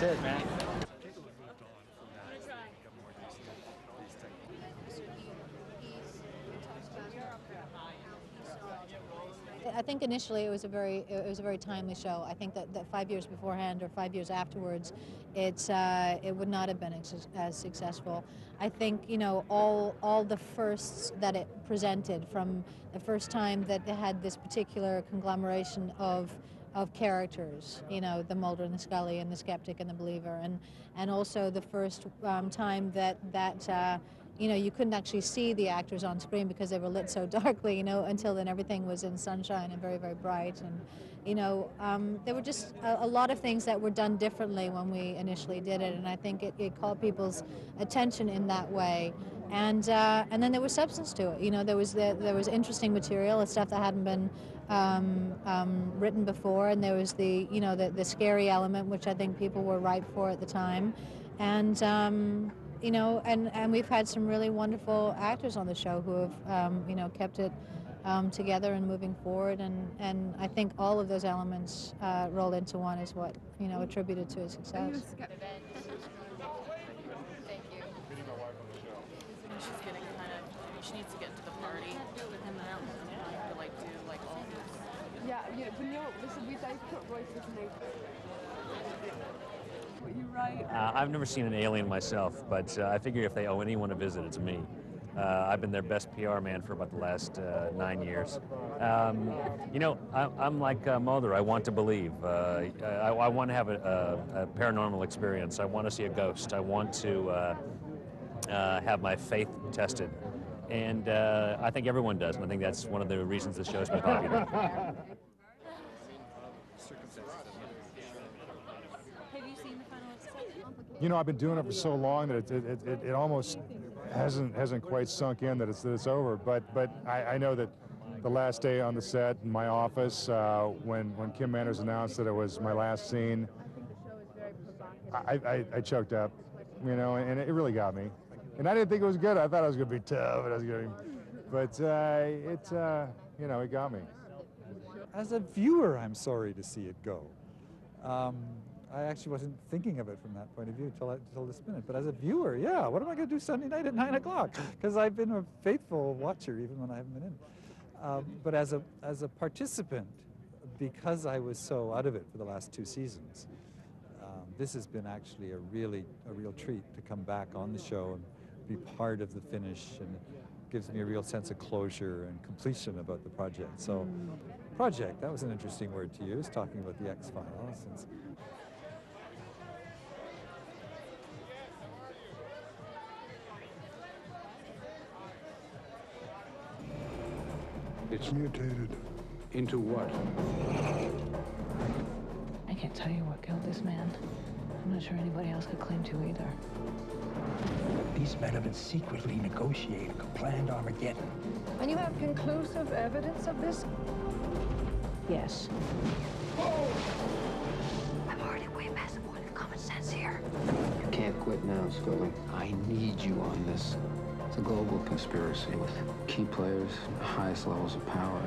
it, man. I think initially it was a very timely show. I think that 5 years beforehand or 5 years afterwards, it would not have been as successful. I think, you know, all the firsts that it presented, from the first time that they had this particular conglomeration of characters, you know, the Mulder and the Scully and the skeptic and the believer, and also the first time that you know, you couldn't actually see the actors on screen because they were lit so darkly, you know, until then everything was in sunshine and very, very bright. And, you know, there were just a lot of things that were done differently when we initially did it, and I think it caught people's attention in that way. And then there was substance to it. You know, there was interesting material, stuff that hadn't been written before, and there was the, you know, the scary element, which I think people were ripe for at the time. And you know, and we've had some really wonderful actors on the show who have, you know, kept it together and moving forward, and I think all of those elements rolled into one is what, you know, attributed to its success. Thank you. She's getting kind of, she needs to get into the party with him now. To like do like all this. Yeah, but no, listen, we both put Royce as an You're right. I've never seen an alien myself, but I figure if they owe anyone a visit, it's me. I've been their best PR man for about the last 9 years. You know, I'm like Mulder. I want to believe. I want to have a paranormal experience. I want to see a ghost. I want to have my faith tested. And I think everyone does, and I think that's one of the reasons the show's been popular. You know, I've been doing it for so long that it almost hasn't quite sunk in that it's over. But I know that the last day on the set in my office, when Kim Manners announced that it was my last scene, I choked up, you know, and it really got me. And I didn't think it was good. I thought it was going to be tough, and I was going to, but you know, it got me. As a viewer, I'm sorry to see it go. I actually wasn't thinking of it from that point of view until this minute. But as a viewer, yeah, what am I going to do Sunday night at 9 o'clock? Because I've been a faithful watcher even when I haven't been in. But as a participant, because I was so out of it for the last 2 seasons, this has been actually a real treat to come back on the show and be part of the finish, and it gives me a real sense of closure and completion about the project. So, project, that was an interesting word to use, talking about the X-Files. It's mutated. Into what? I can't tell you what killed this man. I'm not sure anybody else could claim to either. These men have been secretly negotiating a planned Armageddon. And you have conclusive evidence of this? Yes. I'm already way past the point of common sense here. You can't quit now, Scully. I need you on this. It's a global conspiracy with key players, the highest levels of power.